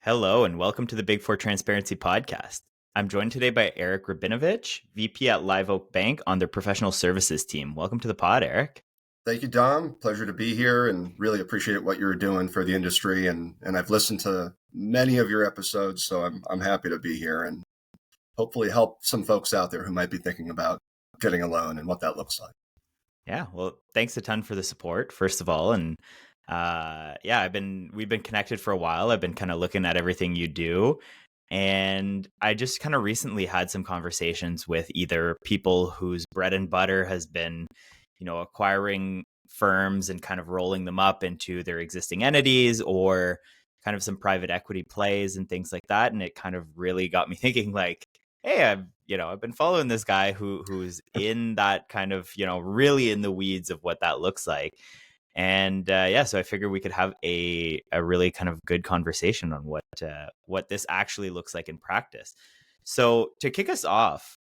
Hello, and welcome to the Big Four Transparency Podcast. I'm joined today by Eric Rabinovich, VP at Live Oak Bank on their professional services team. Welcome to the pod, Eric. Thank you, Dom. Pleasure to be here and really appreciate what you're doing for the industry. And I've listened to many of your episodes, so I'm happy to be here and hopefully help some folks out there who might be thinking about getting a loan and what that looks like. Yeah, well, thanks a ton for the support, first of all. And we've been connected for a while. I've been kind of looking at everything you do. And I just kind of recently had some conversations with either people whose bread and butter has been, acquiring firms and kind of rolling them up into their existing entities, or kind of some private equity plays and things like that. And it kind of really got me thinking, like, hey, I've been following this guy who's in that kind of, really in the weeds of what that looks like. And so I figured we could have a really kind of good conversation on what this actually looks like in practice. So to kick us off,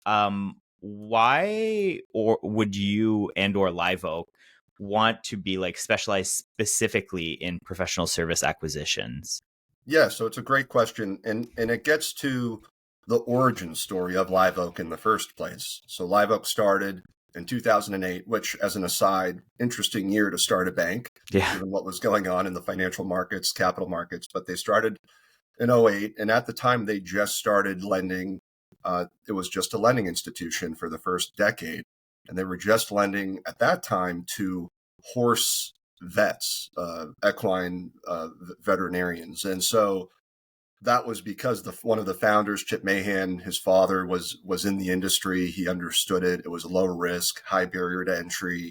why or would you and or Live Oak want to be like specialized specifically in professional service acquisitions? Yeah, so it's a great question. And it gets to the origin story of Live Oak in the first place. So Live Oak started in 2008, which, as an aside, interesting year to start a bank, given what was going on in the financial markets, capital markets. But they started in '08, and at the time they just started lending. It was just a lending institution for the first decade, and they were just lending at that time to horse vets, equine veterinarians. And so that was because one of the founders, Chip Mahan, his father was in the industry. He understood it. It was low risk, high barrier to entry.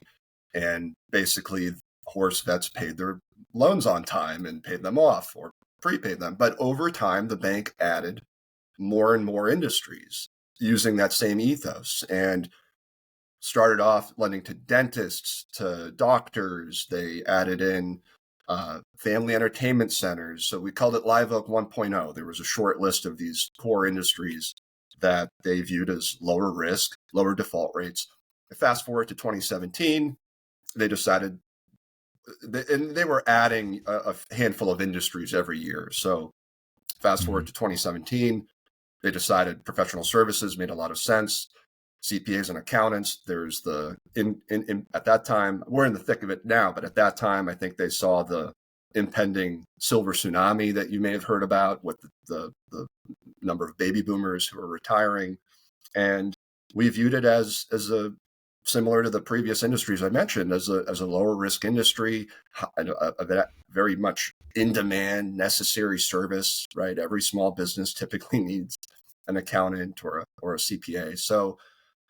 And basically, horse vets paid their loans on time and paid them off or prepaid them. But over time, the bank added more and more industries using that same ethos and started off lending to dentists, to doctors. They added in family entertainment centers. So we called it Live Oak 1.0. There was a short list of these core industries that they viewed as lower risk, lower default rates. Fast forward to 2017, they decided, and they were adding a handful of industries every year. So fast forward to 2017, they decided professional services made a lot of sense. CPAs and accountants. There's at that time, we're in the thick of it now, but at that time, I think they saw the impending silver tsunami that you may have heard about with the number of baby boomers who are retiring. And we viewed it as a similar to the previous industries I mentioned, as a lower risk industry, a very much in demand, necessary service, right? Every small business typically needs an accountant or a CPA. So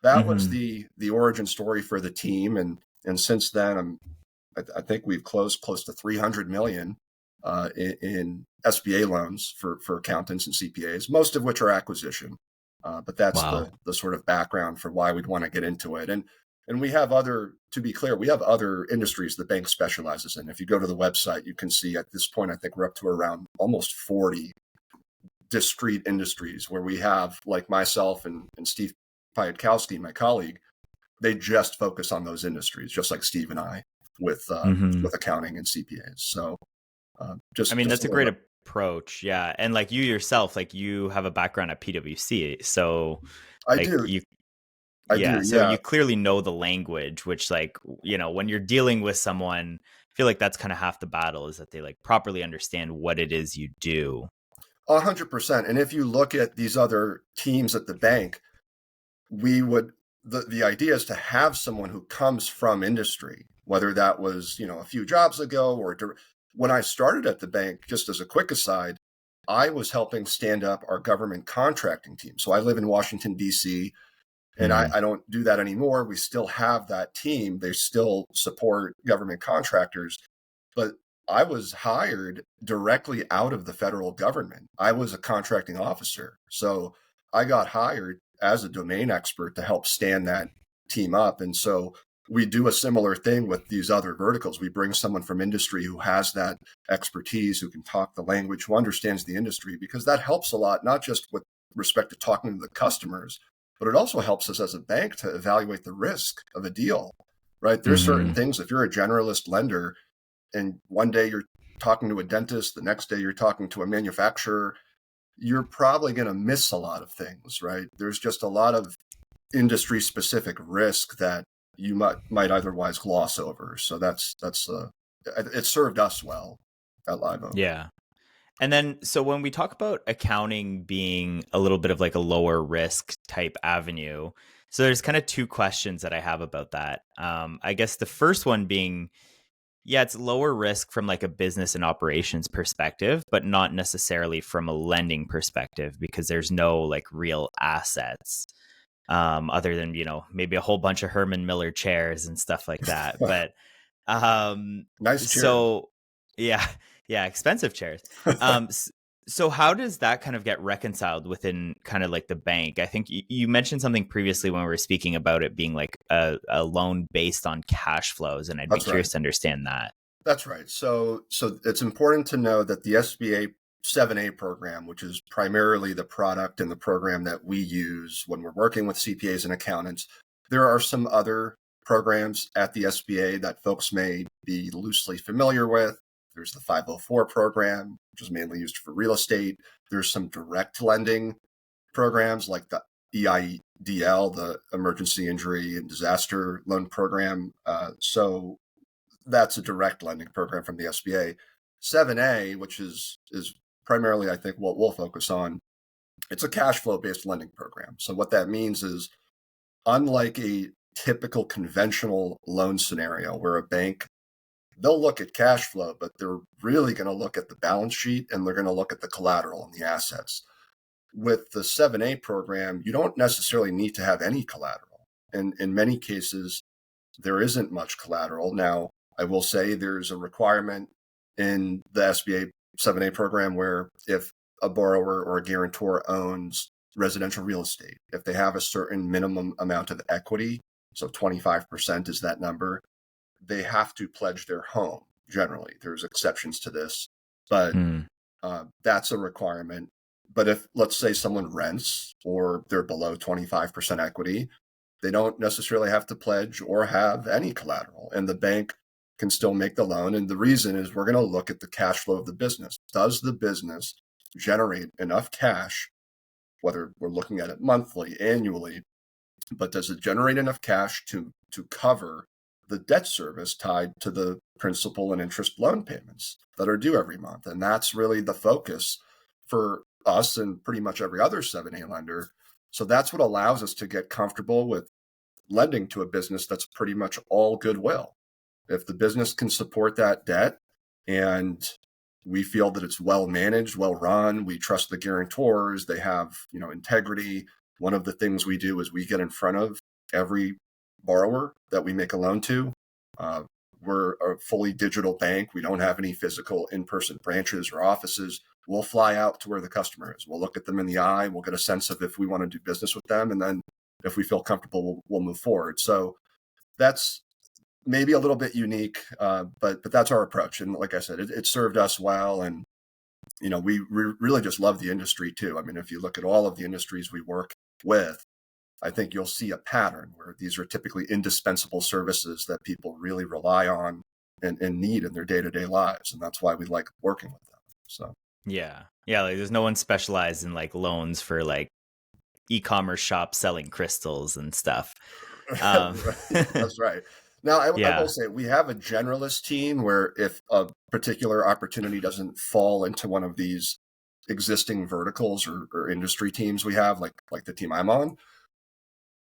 that was the origin story for the team, and since then, I think we've closed close to $300 million in SBA loans for accountants and CPAs, most of which are acquisition. But that's the sort of background for why we'd want to get into it. And we have to be clear, we have other industries the bank specializes in. If you go to the website, you can see at this point, I think we're up to around almost 40 discrete industries where we have, like myself and Steve Piatkowski, my colleague, they just focus on those industries, just like Steve and I with accounting and CPAs. So that's a great approach. Yeah. And like you yourself, like you have a background at PwC. So I do. So you clearly know the language, which when you're dealing with someone, I feel like that's kind of half the battle, is that they like properly understand what it is you do. 100%. And if you look at these other teams at the bank, the idea is to have someone who comes from industry, whether that was, a few jobs ago or when I started at the bank. Just as a quick aside, I was helping stand up our government contracting team. So I live in Washington, D.C., and I don't do that anymore. We still have that team. They still support government contractors, but I was hired directly out of the federal government. I was a contracting officer. So I got hired as a domain expert to help stand that team up. And so we do a similar thing with these other verticals. We bring someone from industry who has that expertise, who can talk the language, who understands the industry, because that helps a lot, not just with respect to talking to the customers, but it also helps us as a bank to evaluate the risk of a deal, right? There's certain things, if you're a generalist lender and one day you're talking to a dentist, the next day you're talking to a manufacturer, you're probably going to miss a lot of things, right? There's just a lot of industry specific risk that you might otherwise gloss over. So it served us well at Live Oak. Yeah. And then, so when we talk about accounting being a little bit of like a lower risk type avenue, so there's kind of two questions that I have about that. I guess the first one being, yeah, it's lower risk from like a business and operations perspective, but not necessarily from a lending perspective because there's no like real assets, other than, maybe a whole bunch of Herman Miller chairs and stuff like that. But Nice chair. so yeah, yeah, expensive chairs. Um, so how does that kind of get reconciled within kind of like the bank? I think you mentioned something previously when we were speaking about it being like a loan based on cash flows, and I'd be That's right. curious to understand that. That's right. So it's important to know that the SBA 7A program, which is primarily the product and the program that we use when we're working with CPAs and accountants, there are some other programs at the SBA that folks may be loosely familiar with. There's the 504 program, which is mainly used for real estate. There's some direct lending programs like the EIDL, the Emergency Injury and Disaster Loan Program. So that's a direct lending program from the SBA. 7A, which is primarily, I think, what we'll focus on, it's a cash flow based lending program. So what that means is, unlike a typical conventional loan scenario where a bank, they'll look at cash flow, but they're really going to look at the balance sheet and they're going to look at the collateral and the assets. With the 7A program, you don't necessarily need to have any collateral. And in many cases, there isn't much collateral. Now, I will say there's a requirement in the SBA 7A program where if a borrower or a guarantor owns residential real estate, if they have a certain minimum amount of equity, so 25% is that number, they have to pledge their home. Generally, there's exceptions to this, but that's a requirement. But if, let's say, someone rents or they're below 25% equity, they don't necessarily have to pledge or have any collateral, and the bank can still make the loan. And the reason is we're going to look at the cash flow of the business. Does the business generate enough cash, whether we're looking at it monthly, annually, but does it generate enough cash to cover the debt service tied to the principal and interest loan payments that are due every month? And that's really the focus for us and pretty much every other 7A lender. So that's what allows us to get comfortable with lending to a business that's pretty much all goodwill. If the business can support that debt and we feel that it's well managed, well run, we trust the guarantors, they have, integrity. One of the things we do is we get in front of every borrower that we make a loan to. We're a fully digital bank. We don't have any physical in-person branches or offices. We'll fly out to where the customer is. We'll look at them in the eye. We'll get a sense of if we want to do business with them. And then if we feel comfortable, we'll move forward. So that's maybe a little bit unique, but that's our approach. And like I said, it served us well. And, we really just love the industry too. I mean, if you look at all of the industries we work with, I think you'll see a pattern where these are typically indispensable services that people really rely on and need in their day-to-day lives. And that's why we like working with them. So, Yeah. Yeah. Like there's no one specialized in like loans for like e-commerce shops selling crystals and stuff. right. That's right. Now, I will Yeah. say we have a generalist team where if a particular opportunity doesn't fall into one of these existing verticals or industry teams we have, like the team I'm on,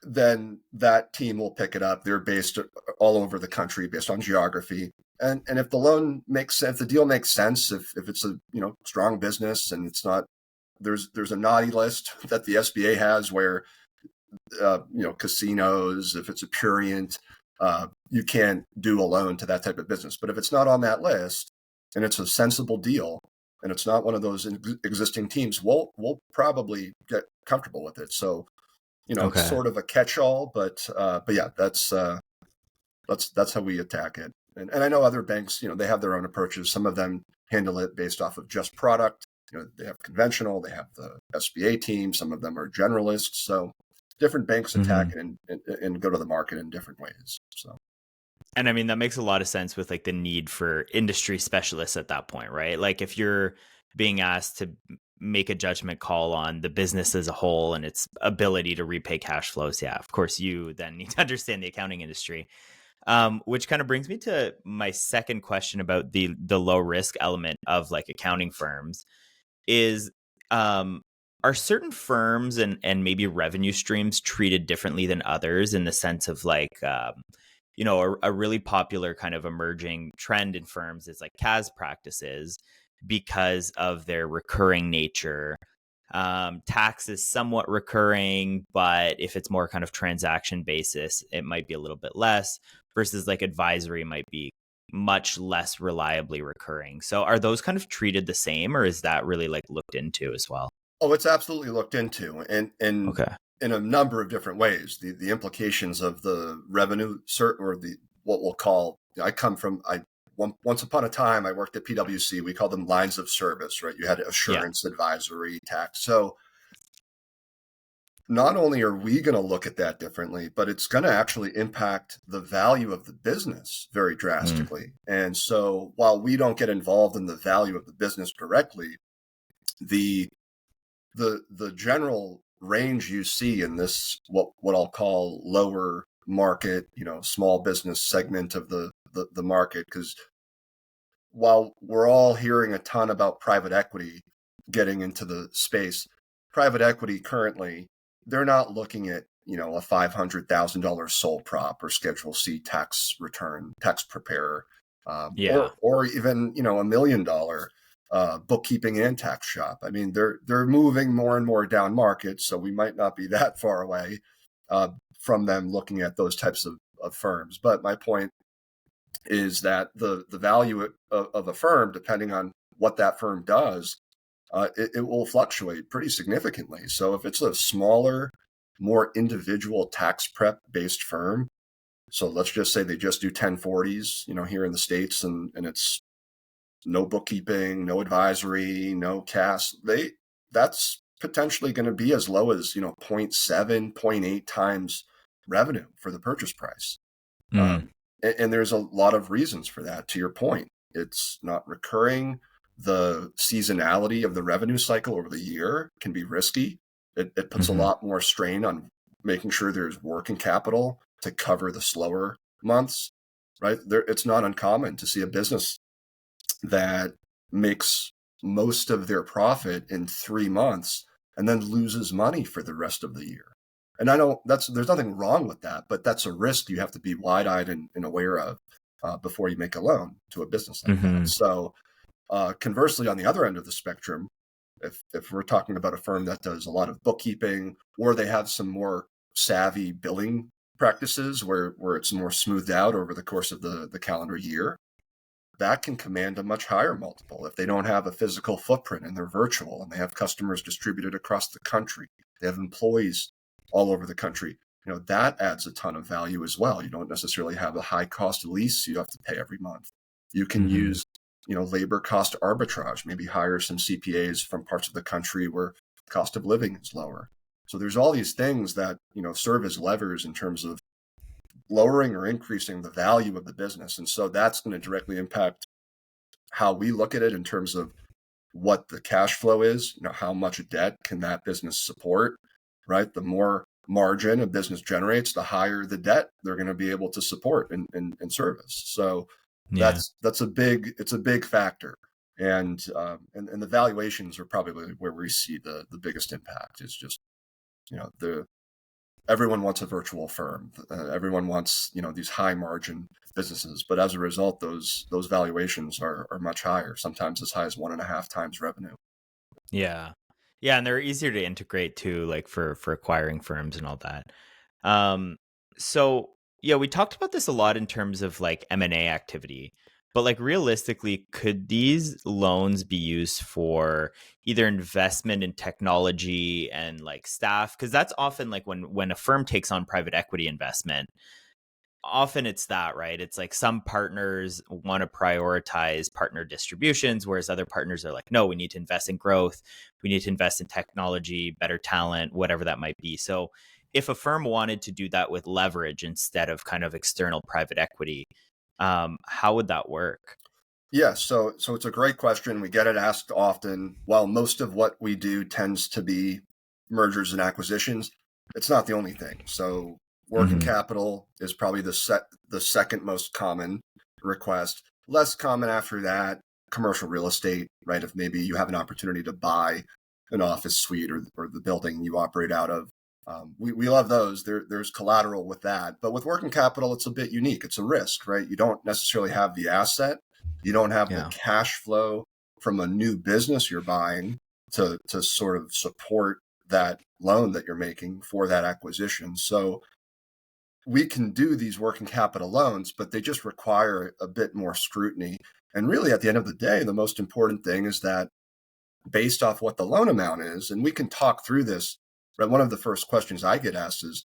then that team will pick it up. They're based all over the country based on geography. And if the loan makes sense, if the deal makes sense, if it's a strong business and it's not, there's a naughty list that the SBA has where casinos, if it's a prurient, you can't do a loan to that type of business. But if it's not on that list and it's a sensible deal and it's not one of those existing teams, we'll probably get comfortable with it. So, it's Okay. sort of a catch-all, but yeah, that's how we attack it. And I know other banks, they have their own approaches. Some of them handle it based off of just product. They have conventional, they have the SBA team. Some of them are generalists. So different banks attack it and go to the market in different ways. So And I mean, that makes a lot of sense with like the need for industry specialists at that point, right? Like if you're being asked to make a judgment call on the business as a whole and its ability to repay cash flows, yeah, of course you then need to understand the accounting industry. Which kind of brings me to my second question about the low risk element of like accounting firms is um are certain firms and maybe revenue streams treated differently than others in the sense of like a really popular kind of emerging trend in firms is like CAS practices because of their recurring nature. Tax is somewhat recurring, but if it's more kind of transaction basis, it might be a little bit less versus like advisory might be much less reliably recurring. So are those kind of treated the same, or is that really like looked into as well? Oh, it's absolutely looked into, and Okay. in a number of different ways. The implications of the revenue cert, or the what we'll call. I come from once upon a time I worked at PwC. We called them lines of service, right? You had Yeah. assurance, advisory, tax. So not only are we going to look at that differently, but it's going to actually impact the value of the business very Mm. drastically. And so while we don't get involved in the value of the business directly, the the general range you see in this what I'll call lower market, small business segment of the market, because while we're all hearing a ton about private equity getting into the space, private equity currently, they're not looking at, a $500,000 sole prop or Schedule C tax return, tax preparer, Yeah. or even, $1 million bookkeeping and tax shop. I mean, they're moving more and more down market, so we might not be that far away from them looking at those types of firms. But my point is that the value of a firm, depending on what that firm does, it will fluctuate pretty significantly. So if it's a smaller, more individual tax prep based firm, so let's just say they just do 1040s, here in the States, and it's no bookkeeping, no advisory, no CAS, that's potentially going to be as low as, 0.7, zero.7, 0.8 times revenue for the purchase price. Mm. And there's a lot of reasons for that. To your point, it's not recurring. The seasonality of the revenue cycle over the year can be risky. It puts a Hmm. lot more strain on making sure there's working capital to cover the slower months, right? It's not uncommon to see a business that makes most of their profit in 3 months and then loses money for the rest of the year. And I know there's nothing wrong with that, but that's a risk you have to be wide-eyed and aware of before you make a loan to a business like that. Hmm. So conversely, on the other end of the spectrum, if we're talking about a firm that does a lot of bookkeeping, or they have some more savvy billing practices where it's more smoothed out over the course of the calendar year, that can command a much higher multiple. If they don't have a physical footprint and they're virtual and they have customers distributed across the country, they have employees all over the country, that adds a ton of value as well. You don't necessarily have a high cost lease you have to pay every month. You can Hmm. use, labor cost arbitrage, maybe hire some CPAs from parts of the country where cost of living is lower. So there's all these things that, serve as levers in terms of lowering or increasing the value of the business. And so that's going to directly impact how we look at it in terms of what the cash flow is, how much debt can that business support, right? The more margin a business generates, the higher the debt they're going to be able to support and service. So Yeah. it's a big factor. And the valuations are probably where we see the biggest impact. Is just, the everyone wants a virtual firm. Everyone wants, these high margin businesses, but as a result, those valuations are much higher, sometimes as high as 1.5 times revenue. Yeah. Yeah, and they're easier to integrate too, like for acquiring firms and all that. Um, so yeah, we talked about this a lot in terms of like M&A activity, but like realistically, could these loans be used for either investment in technology and like staff? Because that's often like when a firm takes on private equity investment, often it's that, right? It's like some partners want to prioritize partner distributions, whereas other partners are like, no, we need to invest in growth. We need to invest in technology, better talent, whatever that might be. So if a firm wanted to do that with leverage instead of kind of external private equity, how would that work? Yes, so it's a great question. We get it asked often. While most of what we do tends to be mergers and acquisitions, it's not the only thing. So working Hmm. capital is probably the second most common request. Less common after that, commercial real estate, right? If maybe you have an opportunity to buy an office suite or the building you operate out of. We love those. There's collateral with that. But with working capital, it's a bit unique. It's a risk, right? You don't necessarily have the asset. You don't have the Yeah. cash flow from a new business you're buying to sort of support that loan that you're making for that acquisition. So we can do these working capital loans, but they just require a bit more scrutiny. And really, at the end of the day, the most important thing is that based off what the loan amount is, and we can talk through this, right? One of the first questions I get asked is,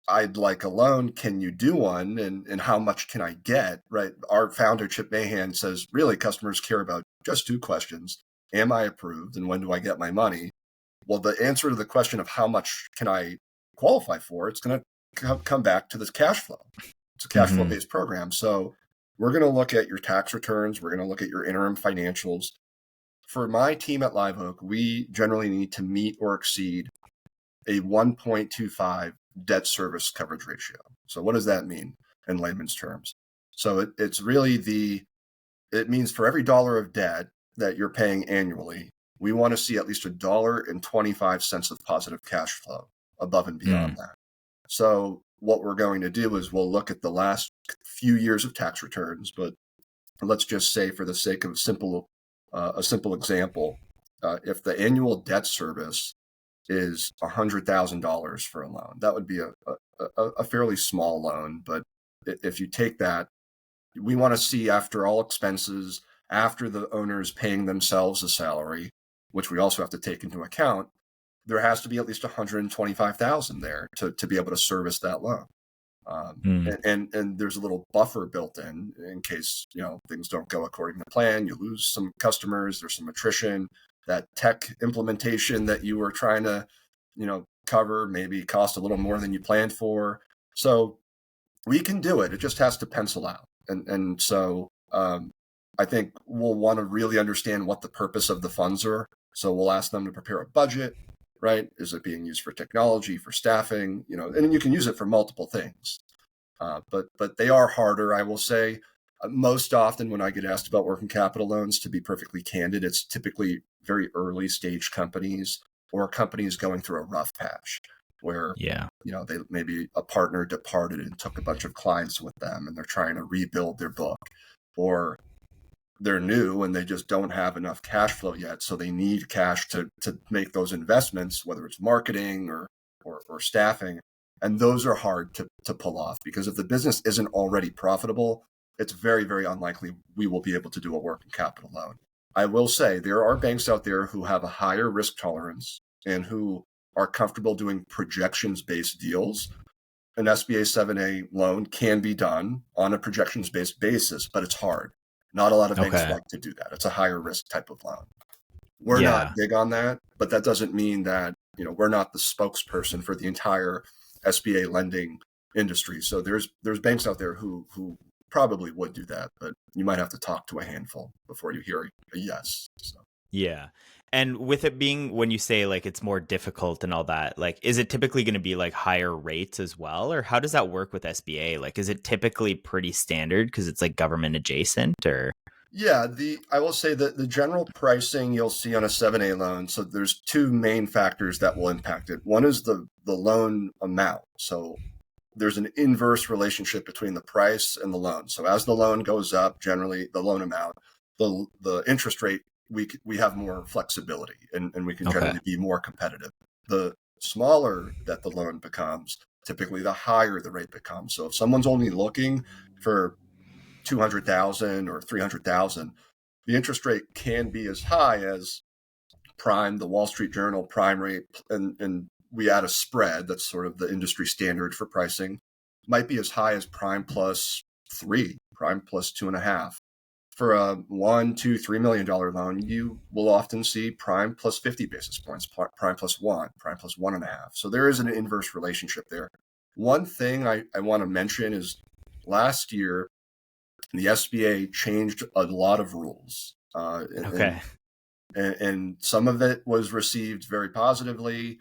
I'd like a loan. Can you do one? And how much can I get? Right. Our founder, Chip Mahan, says really customers care about just two questions. Am I approved? And when do I get my money? Well, the answer to the question of how much can I qualify for, it's going to come back to this cash flow. It's a cash flow Hmm. based program. So we're going to look at your tax returns. We're going to look at your interim financials. For my team at Live Oak, we generally need to meet or exceed a 1.25 debt service coverage ratio. So what does that mean in layman's terms? So it's really it means for every dollar of debt that you're paying annually, we want to see at least $1.25 of positive cash flow above and beyond that. So what we're going to do is we'll look at the last few years of tax returns, but let's just say for the sake of a simple example, if the annual debt service is $100,000 for a loan. That would be a fairly small loan, but if you take that, we want to see after all expenses, after the owner is paying themselves a salary, which we also have to take into account, there has to be at least 125,000 there to be able to service that loan. Mm. And there's a little buffer built in case things don't go according to plan. You lose some customers. There's some attrition. That tech implementation that you were trying to cover maybe cost a little more than you planned for. So we can do it. It just has to pencil out. And so I think we'll want to really understand what the purpose of the funds are. So we'll ask them to prepare a budget. Right? Is it being used for technology, for staffing? And you can use it for multiple things. But they are harder, I will say. Most often when I get asked about working capital loans, to be perfectly candid, it's typically very early stage companies or companies going through a rough patch where, Yeah. they maybe a partner departed and took a bunch of clients with them and they're trying to rebuild their book, or they're new and they just don't have enough cash flow yet. So they need cash to make those investments, whether it's marketing or staffing. And those are hard to pull off because if the business isn't already profitable, it's very, very unlikely we will be able to do a working capital loan. I will say there are banks out there who have a higher risk tolerance and who are comfortable doing projections-based deals. An SBA 7A loan can be done on a projections-based basis, but it's hard. Not a lot of banks Okay. like to do that. It's a higher risk type of loan. We're not Yeah. big on that, but that doesn't mean that, we're not the spokesperson for the entire SBA lending industry. So there's banks out there who probably would do that, but you might have to talk to a handful before you hear a yes. So. Yeah. And with it being, when you say like it's more difficult and all that, like, is it typically going to be like higher rates as well? Or how does that work with SBA? Like, is it typically pretty standard because it's like government adjacent, or? Yeah, I will say that the general pricing you'll see on a 7A loan, so there's two main factors that will impact it. One is the loan amount. So there's an inverse relationship between the price and the loan. So as the loan goes up, generally the loan amount, the interest rate, we have more flexibility and we can Okay. generally be more competitive. The smaller that the loan becomes, typically the higher the rate becomes. So if someone's only looking for 200,000 or 300,000, the interest rate can be as high as prime, the Wall Street Journal prime rate, and we add a spread that's sort of the industry standard for pricing, might be as high as prime plus 3, prime plus 2.5. for a $1, $2, $3 million loan, you will often see prime plus 50 basis points, prime plus one, prime plus 1.5. So there is an inverse relationship there. One thing I want to mention is last year, the SBA changed a lot of rules. Okay. And some of it was received very positively.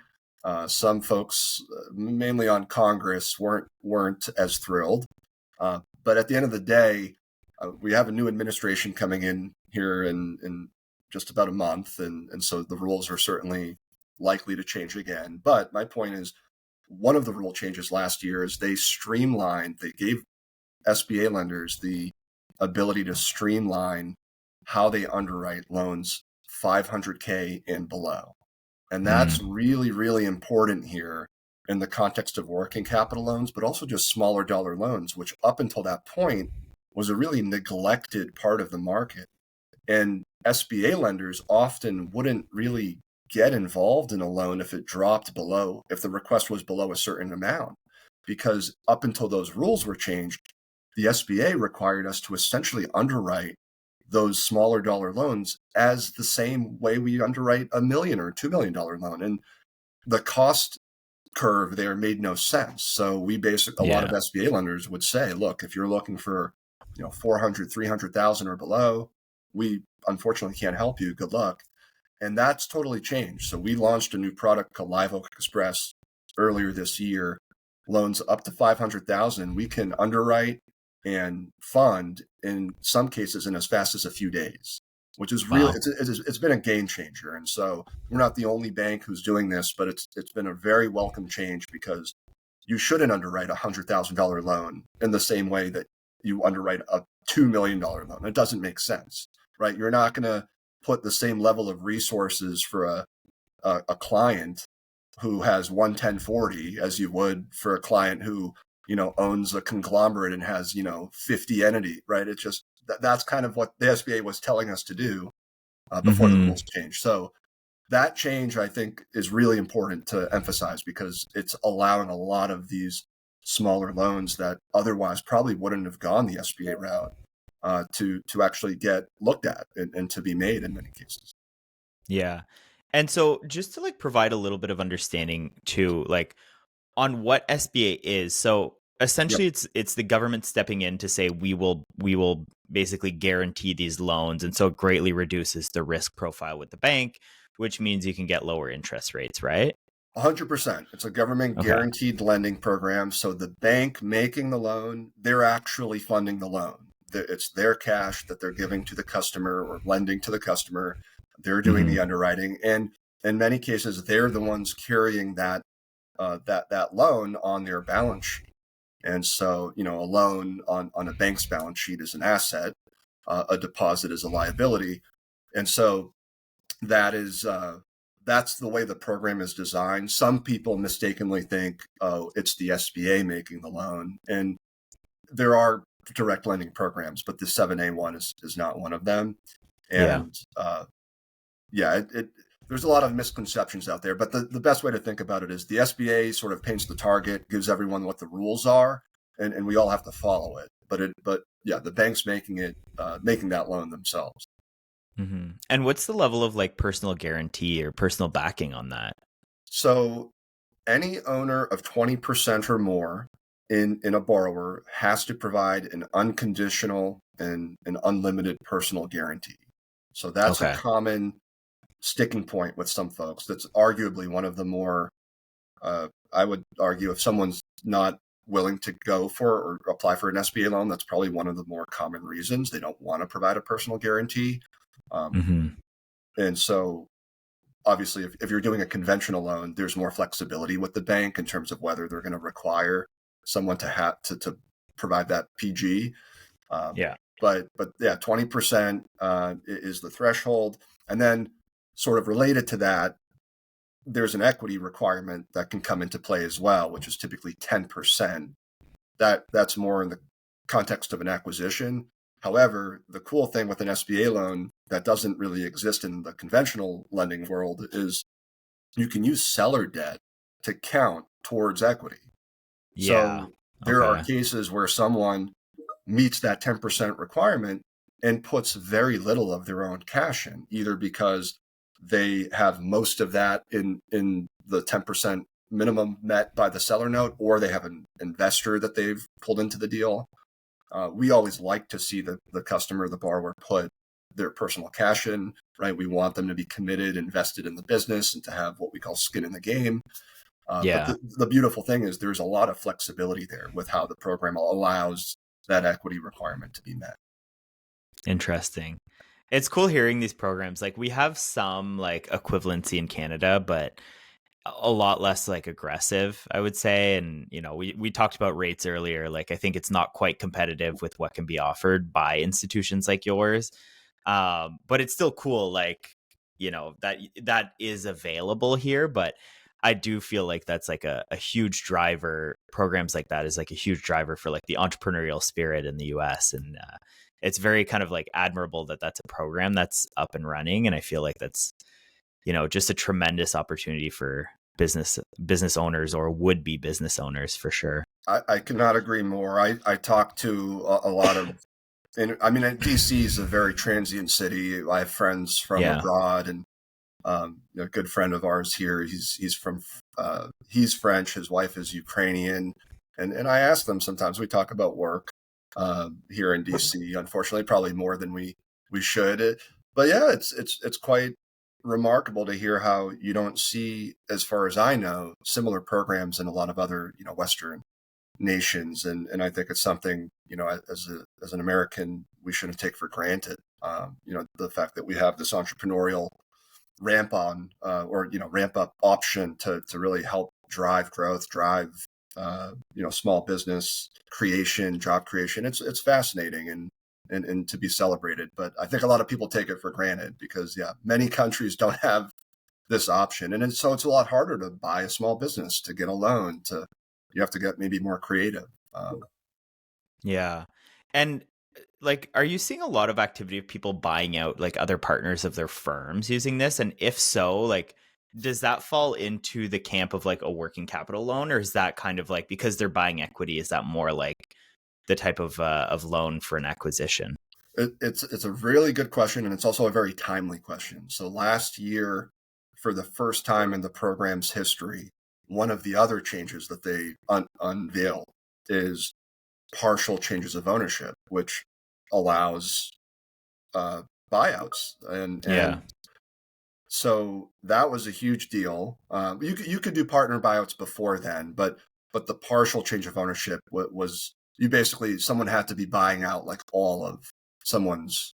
Some folks, mainly on Congress, weren't as thrilled. But at the end of the day, we have a new administration coming in here in just about a month, and so the rules are certainly likely to change again. But my point is, one of the rule changes last year is they gave SBA lenders the ability to streamline how they underwrite loans 500K and below. And that's really, really important here in the context of working capital loans, but also just smaller dollar loans, which up until that point was a really neglected part of the market. And SBA lenders often wouldn't really get involved in a loan if the request was below a certain amount, because up until those rules were changed, the SBA required us to essentially underwrite those smaller dollar loans as the same way we underwrite $1 million or $2 million loan. And the cost curve there made no sense. So a lot of SBA lenders would say, look, if you're looking for, 400, 300,000 or below, we unfortunately can't help you. Good luck. And that's totally changed. So we launched a new product called Live Oak Express earlier this year. Loans up to 500,000, we can underwrite and fund in some cases in as fast as a few days, which is really, it's been a game changer. And so we're not the only bank who's doing this, but it's been a very welcome change, because you shouldn't underwrite a $100,000 loan in the same way that you underwrite a $2 million loan. It doesn't make sense, right? You're not going to put the same level of resources for a client who has 11040 as you would for a client who owns a conglomerate and has 50 entity, right? It's just that's kind of what the SBA was telling us to do before the rules changed. So that change, I think, is really important to emphasize, because it's allowing a lot of these smaller loans that otherwise probably wouldn't have gone the SBA route to actually get looked at and to be made in many cases. Yeah. And so just to provide a little bit of understanding too, on what SBA is. So essentially it's the government stepping in to say we will basically guarantee these loans, and so it greatly reduces the risk profile with the bank, which means you can get lower interest rates, right? 100%. It's a government guaranteed lending program. So the bank making the loan, they're actually funding the loan. It's their cash that they're giving to the customer or lending to the customer. They're doing the underwriting, and in many cases, they're the ones carrying that loan on their balance sheet. And so, a loan on a bank's balance sheet is an asset, a deposit is a liability. And so that's the way the program is designed. Some people mistakenly think, oh, it's the SBA making the loan. And there are direct lending programs, but the 7A one is not one of them. And there's a lot of misconceptions out there, but the best way to think about it is the SBA sort of paints the target, gives everyone what the rules are, and we all have to follow it. But the bank's making that loan themselves. And what's the level of personal guarantee or personal backing on that? So any owner of 20% or more in a borrower has to provide an unconditional and an unlimited personal guarantee. So that's a common sticking point with some folks. That's arguably one of the more, I would argue, if someone's not willing to go for or apply for an SBA loan, that's probably one of the more common reasons they don't want to provide a personal guarantee. And so obviously, if you're doing a conventional loan, there's more flexibility with the bank in terms of whether they're going to require someone to have to provide that PG. But 20% is the threshold. And then sort of related to that, there's an equity requirement that can come into play as well, which is typically 10%. That's more in the context of an acquisition. However, the cool thing with an SBA loan that doesn't really exist in the conventional lending world is you can use seller debt to count towards equity. So there are cases where someone meets that 10% requirement, and puts very little of their own cash in, either because they have most of that in the 10% minimum met by the seller note, or they have an investor that they've pulled into the deal. We always like to see the customer, the borrower, put their personal cash in, right? We want them to be committed, invested in the business, and to have what we call skin in the game. But Yeah. the beautiful thing is there's a lot of flexibility there with how the program allows that equity requirement to be met. Interesting. It's cool hearing these programs. Like we have some like equivalency in Canada, but a lot less like aggressive, I would say. And we talked about rates earlier. Like I think it's not quite competitive with what can be offered by institutions like yours. But it's still cool, like that is available here. But I do feel like that's like a huge driver. Programs like that is like a huge driver for like the entrepreneurial spirit in the US. And it's very kind of like admirable that that's a program that's up and running. And I feel like that's just a tremendous opportunity for business owners or would be business owners for sure. I cannot agree more. I talk to a lot of, and I mean, DC is a very transient city. I have friends from Yeah. abroad, and a good friend of ours here. He's French. His wife is Ukrainian, and I ask them sometimes. We talk about work here in DC. Unfortunately, probably more than we should. But yeah, it's quite remarkable to hear how you don't see, as far as I know, similar programs in a lot of other Western nations, and I think it's something as an American we shouldn't take for granted. The fact that we have this entrepreneurial ramp on or ramp up option to really help drive growth, drive small business creation, job creation. It's fascinating and to be celebrated. But I think a lot of people take it for granted because many countries don't have this option, and so it's a lot harder to buy a small business, to get a loan, you have to get maybe more creative. Yeah. And like, are you seeing a lot of activity of people buying out like other partners of their firms using this? And if so, like, does that fall into the camp of like a working capital loan, or is that kind of like because they're buying equity, is that more like the type of loan for an acquisition? It's a really good question, and it's also a very timely question. So last year, for the first time in the program's history, one of the other changes that they unveiled is partial changes of ownership, which allows buyouts, Yeah. and so that was a huge deal. You could do partner buyouts before then, but the partial change of ownership was you basically someone had to be buying out like all of someone's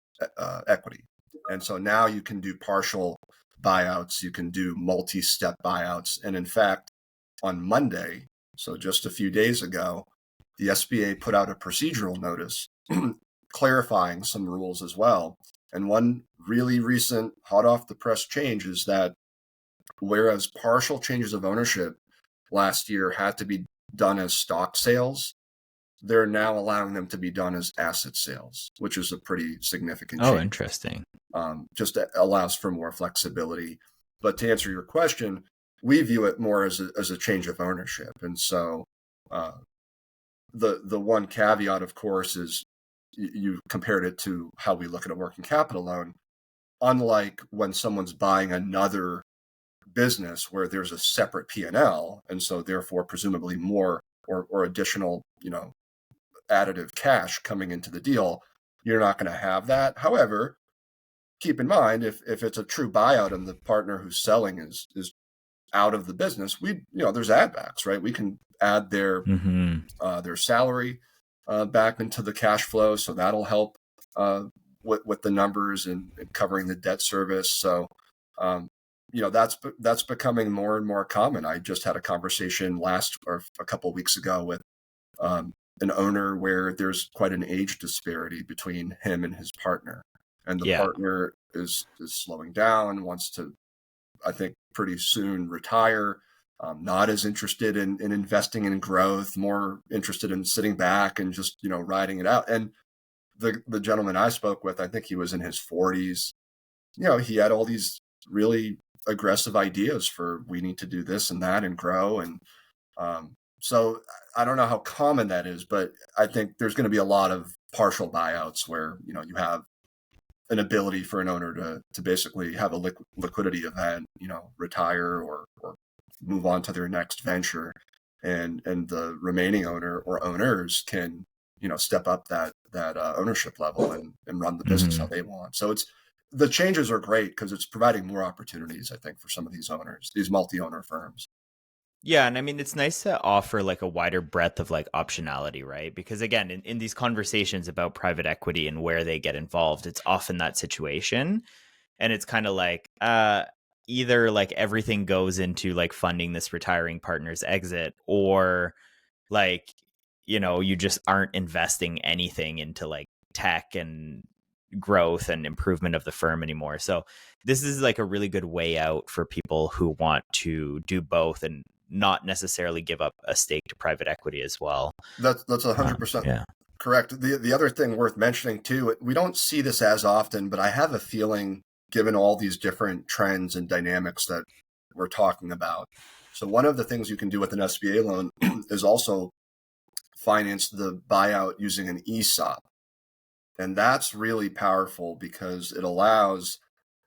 equity, and so now you can do partial buyouts, you can do multi-step buyouts, and in fact, on Monday, so just a few days ago, the SBA put out a procedural notice clarifying some rules as well. And one really recent, hot off the press change is that whereas partial changes of ownership last year had to be done as stock sales, they're now allowing them to be done as asset sales, which is a pretty significant Oh, change. interesting. Just allows for more flexibility. But to answer your question, we view it more as a change of ownership. And so the one caveat, of course, is you compared it to how we look at a working capital loan. Unlike when someone's buying another business where there's a separate P&L, and so therefore presumably more or additional, additive cash coming into the deal, you're not going to have that. However, keep in mind if it's a true buyout and the partner who's selling is out of the business, there's add backs, right? We can add their salary back into the cash flow, so that'll help with the numbers and covering the debt service. So that's becoming more and more common. I just had a conversation a couple of weeks ago with an owner where there's quite an age disparity between him and his partner, and the partner is slowing down, wants to, I think, pretty soon retire. Not as interested in investing in growth, more interested in sitting back and just riding it out. And the gentleman I spoke with, I think he was in his 40s. He had all these really aggressive ideas for we need to do this and that and grow. And so I don't know how common that is, but I think there's going to be a lot of partial buyouts where you have an ability for an owner to basically have a liquidity event, retire or move on to their next venture, and the remaining owner or owners can step up that ownership level and run the business how Hmm. they want. So the changes are great because it's providing more opportunities, I think, for some of these owners, these multi-owner firms. Yeah, and I mean it's nice to offer like a wider breadth of like optionality, right? Because again, in these conversations about private equity and where they get involved, it's often that situation. And it's kind of like either like everything goes into like funding this retiring partner's exit, or like you just aren't investing anything into like tech and growth and improvement of the firm anymore. So this is like a really good way out for people who want to do both and not necessarily give up a stake to private equity as well. That's 100% Yeah. correct. The other thing worth mentioning too, we don't see this as often, but I have a feeling, given all these different trends and dynamics that we're talking about. So one of the things you can do with an SBA loan is also finance the buyout using an ESOP. And that's really powerful because it allows,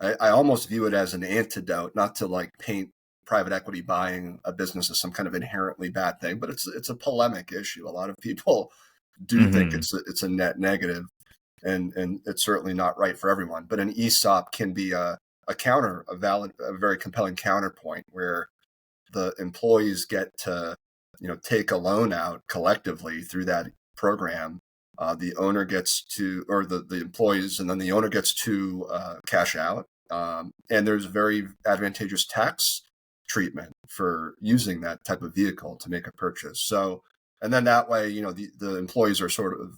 I almost view it as an antidote, not to like paint private equity buying a business as some kind of inherently bad thing, but it's a polemic issue. A lot of people do think Hmm. it's a net negative, and it's certainly not right for everyone. But an ESOP can be a very compelling counterpoint where the employees get to take a loan out collectively through that program. The owner gets to, or the employees, and then the owner gets to cash out. And there's very advantageous tax treatment for using that type of vehicle to make a purchase. So, and then that way, the employees are sort of,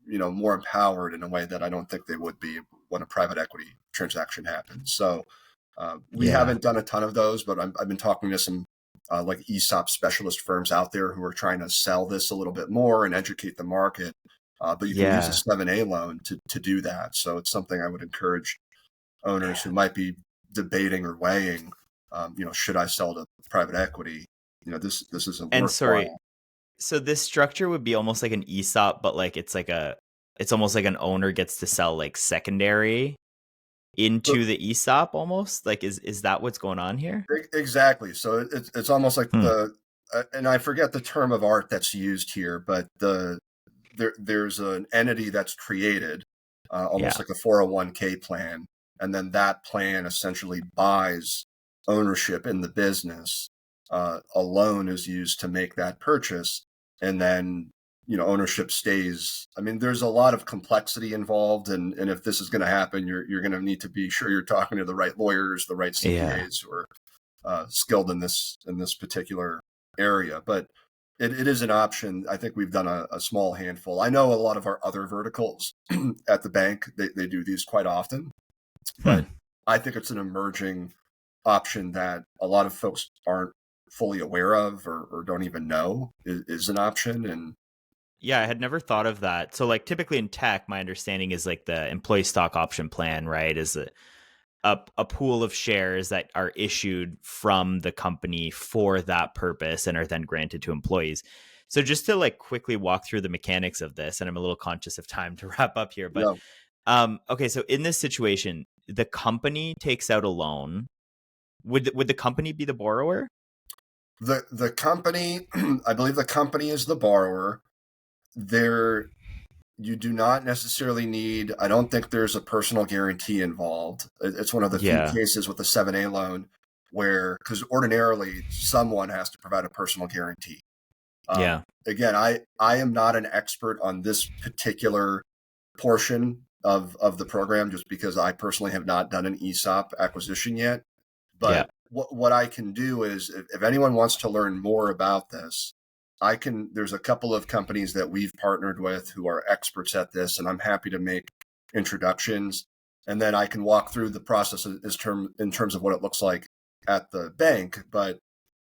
more empowered in a way that I don't think they would be when a private equity transaction happens. So we Yeah. haven't done a ton of those, but I've been talking to some like ESOP specialist firms out there who are trying to sell this a little bit more and educate the market. But you can use a Yeah. 7A loan to do that. So it's something I would encourage owners who might be debating or weighing, should I sell to private equity? This is a And sorry, worthwhile. so this structure would be almost like an ESOP, but like it's almost like an owner gets to sell like secondary into the ESOP almost? Like is that what's going on here? Exactly. So it's almost like Hmm. and I forget the term of art that's used here, but there's an entity that's created, almost Yeah. like a 401k plan, and then that plan essentially buys ownership in the business. A loan is used to make that purchase, and then ownership stays. I mean, there's a lot of complexity involved, and if this is going to happen, you're going to need to be sure you're talking to the right lawyers, the right Yeah. CPAs who are skilled in this particular area. But it is an option. I think we've done a small handful. I know a lot of our other verticals at the bank, they do these quite often, Hmm. but I think it's an emerging option that a lot of folks aren't fully aware of or don't even know is an option. And Yeah, I had never thought of that. So like typically in tech, my understanding is like the employee stock option plan, right? Is a pool of shares that are issued from the company for that purpose and are then granted to employees. So just to like quickly walk through the mechanics of this, and I'm a little conscious of time to wrap up here, but yeah, okay, so in this situation, the company takes out a loan. Would the company be the borrower? the company, I believe the company is the borrower. There You do not necessarily need, I don't think there's a personal guarantee involved. It's one of the few Yeah. cases with a 7A loan where, because ordinarily someone has to provide a personal guarantee. Yeah. Again, I am not an expert on this particular portion of the program just because I personally have not done an ESOP acquisition yet. Yeah. But what I can do is if anyone wants to learn more about this, there's a couple of companies that we've partnered with who are experts at this, and I'm happy to make introductions. And then I can walk through the process in terms of what it looks like at the bank. But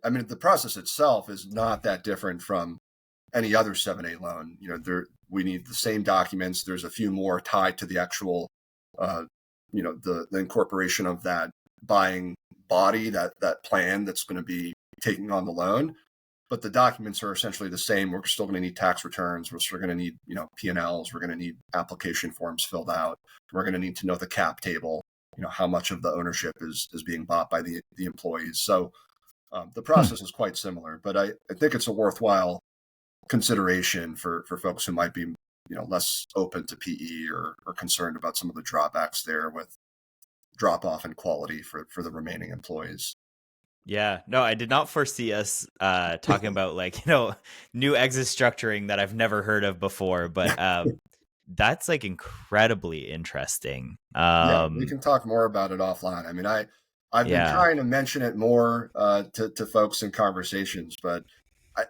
I mean, the process itself is not that different from any other 7A loan. We need the same documents. There's a few more tied to the actual, uh, the incorporation of that buying body, that plan that's going to be taking on the loan. but the documents are essentially the same. We're still going to need tax returns. We're still going to need, P&Ls. We're going to need application forms filled out. We're going to need to know the cap table, how much of the ownership is being bought by the employees. So the Hmm. process is quite similar, but I think it's a worthwhile consideration for folks who might be, less open to PE or concerned about some of the drawbacks there with drop off in quality for the remaining employees. Yeah, no, I did not foresee us talking about like, new exit structuring that I've never heard of before, but that's like incredibly interesting. Yeah, we can talk more about it offline. I mean, I've been Yeah. trying to mention it more to folks in conversations, but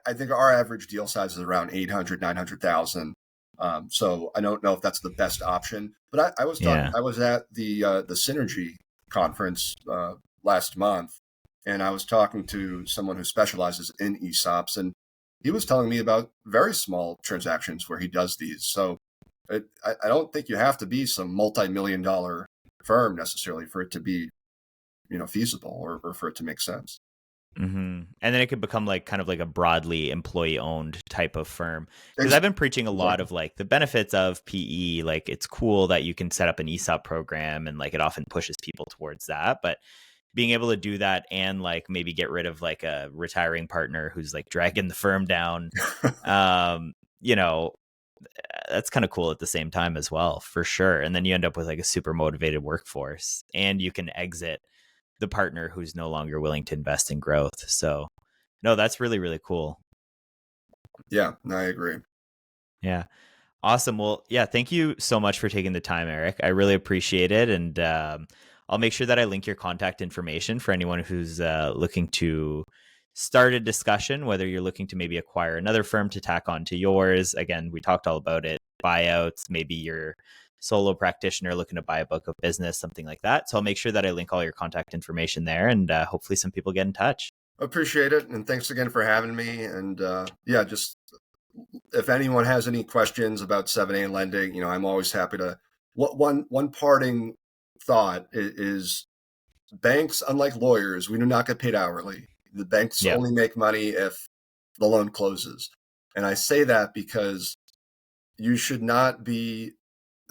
I think our average deal size is around 800, 900,000. So I don't know if that's the best option. But Yeah. I was at the Synergy conference last month, and I was talking to someone who specializes in ESOPs, and he was telling me about very small transactions where he does these. So I don't think you have to be some multi-million dollar firm necessarily for it to be, feasible or for it to make sense. And then it could become like kind of like a broadly employee owned type of firm. Because Ex- I've been preaching a lot Exactly. of like the benefits of PE. Like it's cool that you can set up an ESOP program and like it often pushes people towards that. But being able to do that and like maybe get rid of like a retiring partner who's like dragging the firm down, um, you know, that's kind of cool at the same time as well, for sure. And then you end up with like a super motivated workforce and you can exit the partner who's no longer willing to invest in growth. So, no, that's really, really cool. Yeah, no, I agree. Yeah. Awesome. Well, yeah, thank you so much for taking the time, Eric. I really appreciate it. And I'll make sure that I link your contact information for anyone who's looking to start a discussion, whether you're looking to maybe acquire another firm to tack on to yours. Again, we talked all about it, buyouts, maybe you're solo practitioner looking to buy a book of business, something like that. So I'll make sure that I link all your contact information there and hopefully some people get in touch. Appreciate it. And thanks again for having me. And yeah, just if anyone has any questions about 7A lending, I'm always happy to. What one parting thought is banks, unlike lawyers, we do not get paid hourly. The banks Yeah. only make money if the loan closes. And I say that because you should not be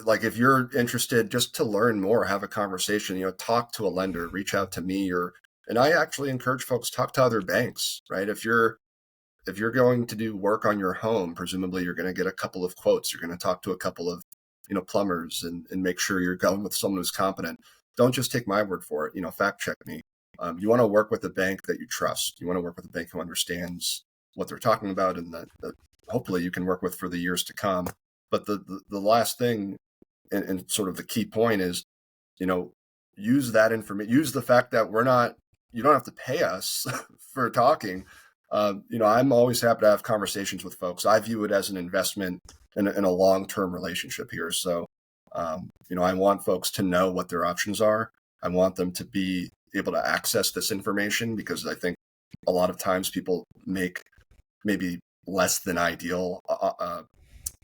like, if you're interested just to learn more, have a conversation, talk to a lender, reach out to me, and I actually encourage folks talk to other banks, right? If you're going to do work on your home, presumably you're going to get a couple of quotes. You're going to talk to a couple of, plumbers and make sure you're going with someone who's competent. Don't just take my word for it. Fact check me. You want to work with a bank that you trust. You want to work with a bank who understands what they're talking about and that hopefully you can work with for the years to come. But the last thing and sort of the key point is, you know, use that information, use the fact that you don't have to pay us for talking. I'm always happy to have conversations with folks. I view it as an investment in a long-term relationship here. So, I want folks to know what their options are. I want them to be able to access this information because I think a lot of times people make maybe less than ideal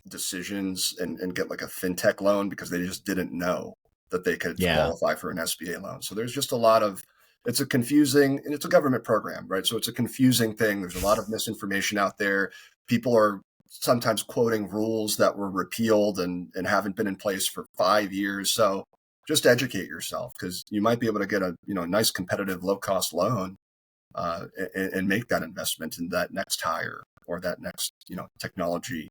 decisions and get like a fintech loan because they just didn't know that they could Yeah. qualify for an SBA loan. So there's just a lot of, it's a confusing, and it's a government program, right? So it's a confusing thing. There's a lot of misinformation out there. People are sometimes quoting rules that were repealed and haven't been in place for 5 years. So just educate yourself because you might be able to get a nice competitive low cost loan and make that investment in that next hire or that next technology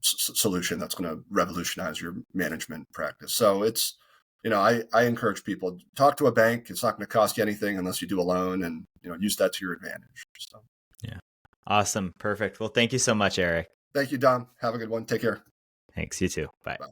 solution that's going to revolutionize your management practice. So it's, I encourage people talk to a bank. It's not going to cost you anything unless you do a loan, and use that to your advantage. So, Yeah. Awesome. Perfect. Well, thank you so much, Eric. thank you, Dom. Have a good one. Take care. Thanks. You too. Bye. Bye.